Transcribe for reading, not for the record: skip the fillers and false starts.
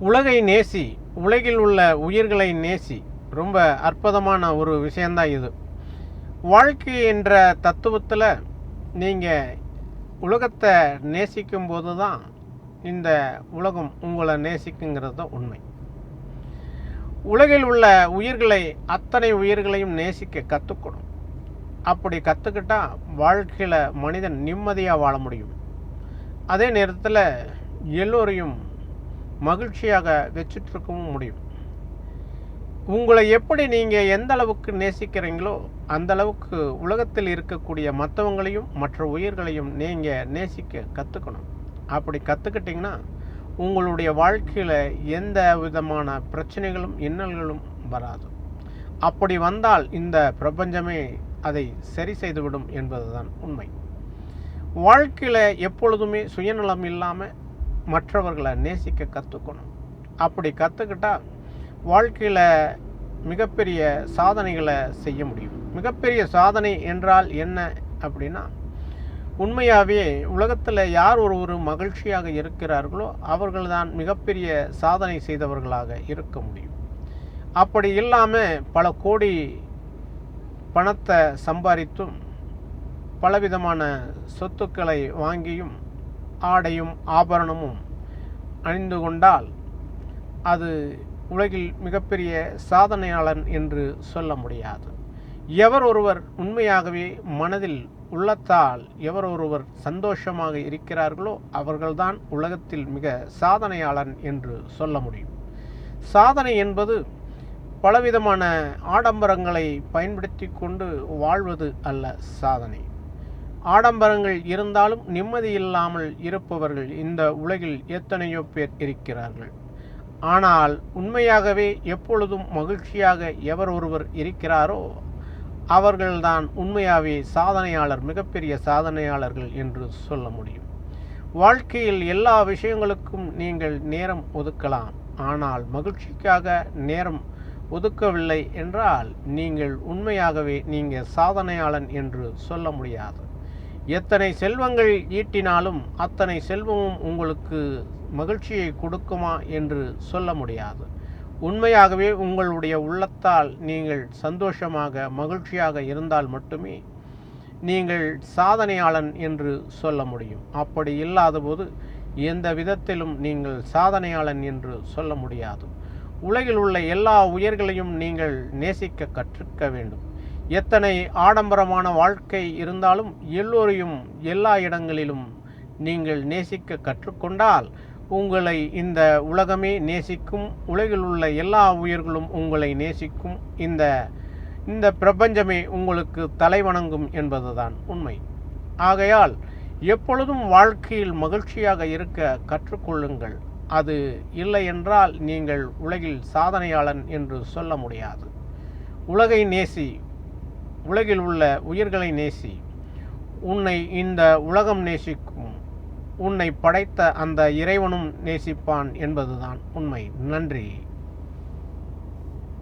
உலகை நேசி, உலகில் உள்ள உயிர்களை நேசி. ரொம்ப அற்புதமான ஒரு விஷயந்தான் இது. வாழ்க்கை என்ற தத்துவத்தில் நீங்கள் உலகத்தை நேசிக்கும் போது தான் இந்த உலகம் உங்களை நேசிக்குங்கிறது தான் உண்மை. உலகில் உள்ள உயிர்களை, அத்தனை உயிர்களையும் நேசிக்க கற்றுக்கணும். அப்படி கற்றுக்கிட்டா வாழ்க்கையில் மனிதன் நிம்மதியாக வாழ முடியும். அதே நேரத்தில் எல்லோரையும் மகிழ்ச்சியாக வச்சுட்ருக்கவும் முடியும். உங்களை எப்படி நீங்கள் எந்த அளவுக்கு நேசிக்கிறீங்களோ அந்த அளவுக்கு உலகத்தில் இருக்கக்கூடிய மற்றவங்களையும் மற்ற உயிர்களையும் நீங்கள் நேசிக்க கற்றுக்கணும். அப்படி கற்றுக்கிட்டிங்கன்னா உங்களுடைய வாழ்க்கையில் எந்த விதமான பிரச்சனைகளும் இன்னல்களும் வராது. அப்படி வந்தால் இந்த பிரபஞ்சமே அதை சரி செய்துவிடும் என்பதுதான் உண்மை. வாழ்க்கையில் எப்பொழுதுமே சுயநலம் இல்லாமல் மற்றவர்களை நேசிக்க கற்றுக்கணும். அப்படி கற்றுக்கிட்டால் வாழ்க்கையில் மிகப்பெரிய சாதனைகளை செய்ய முடியும். மிகப்பெரிய சாதனை என்றால் என்ன அப்படின்னா, உண்மையாகவே உலகத்தில் யார் ஒரு மகிழ்ச்சியாக இருக்கிறார்களோ அவர்கள்தான் மிகப்பெரிய சாதனை செய்தவர்களாக இருக்க முடியும். அப்படி இல்லாமல் பல கோடி பணத்தை சம்பாதித்தும் பலவிதமான சொத்துக்களை வாங்கியும் ஆடையும் ஆபரணமும் அணிந்து கொண்டால் அது உலகில் மிகப்பெரிய சாதனையாளன் என்று சொல்ல முடியாது. எவர் ஒருவர் உண்மையாகவே மனதில் உள்ளத்தால் எவர் ஒருவர் சந்தோஷமாக இருக்கிறார்களோ அவர்கள்தான் உலகத்தில் மிக சாதனையாளன் என்று சொல்ல முடியும். சாதனை என்பது பலவிதமான ஆடம்பரங்களை பயன்படுத்தி கொண்டு வாழ்வது அல்ல சாதனை. ஆடம்பரங்கள் இருந்தாலும் நிம்மதி இல்லாமல் இருப்பவர்கள் இந்த உலகில் எத்தனையோ பேர் இருக்கிறார்கள். ஆனால் உண்மையாகவே எப்பொழுதும் மகிழ்ச்சியாக எவர் ஒருவர் இருக்கிறாரோ அவர்கள்தான் உண்மையாகவே சாதனையாளர், மிகப்பெரிய சாதனையாளர்கள் என்று சொல்ல முடியும். வாழ்க்கையில் எல்லா விஷயங்களுக்கும் நீங்கள் நேரம் ஒதுக்கலாம். ஆனால் மகிழ்ச்சிக்காக நேரம் ஒதுக்கவில்லை என்றால் நீங்கள் உண்மையாகவே நீங்கள் சாதனையாளன் என்று சொல்ல முடியாது. எத்தனை செல்வங்கள் ஈட்டினாலும் அத்தனை செல்வமும் உங்களுக்கு மகிழ்ச்சியை கொடுக்குமா என்று சொல்ல முடியாது. உண்மையாகவே உங்களுடைய உள்ளத்தால் நீங்கள் சந்தோஷமாக மகிழ்ச்சியாக இருந்தால் மட்டுமே நீங்கள் சாதனையாளன் என்று சொல்ல முடியும். அப்படி இல்லாத போது எந்த விதத்திலும் நீங்கள் சாதனையாளன் என்று சொல்ல முடியாது. உலகில் உள்ள எல்லா உயிர்களையும் நீங்கள் நேசிக்க கற்றுக்க வேண்டும். எத்தனை ஆடம்பரமான வாழ்க்கை இருந்தாலும் எல்லோரையும் எல்லா இடங்களிலும் நீங்கள் நேசிக்க கற்றுக்கொண்டால் உங்களை இந்த உலகமே நேசிக்கும். உலகில் உள்ள எல்லா உயிர்களும் உங்களை நேசிக்கும். இந்த பிரபஞ்சமே உங்களுக்கு தலைவணங்கும் என்பதுதான் உண்மை. ஆகையால் எப்பொழுதும் வாழ்க்கையில் மகிழ்ச்சியாக இருக்க கற்றுக்கொள்ளுங்கள். அது இல்லை என்றால் நீங்கள் உலகில் சாதனையாளன் என்று சொல்ல முடியாது. உலகை நேசி, உலகில் உள்ள உயிர்களை நேசி. உன்னை இந்த உலகம் நேசிக்கும். உன்னை படைத்த அந்த இறைவனும் நேசிப்பான் என்பதுதான் உண்மை. நன்றி.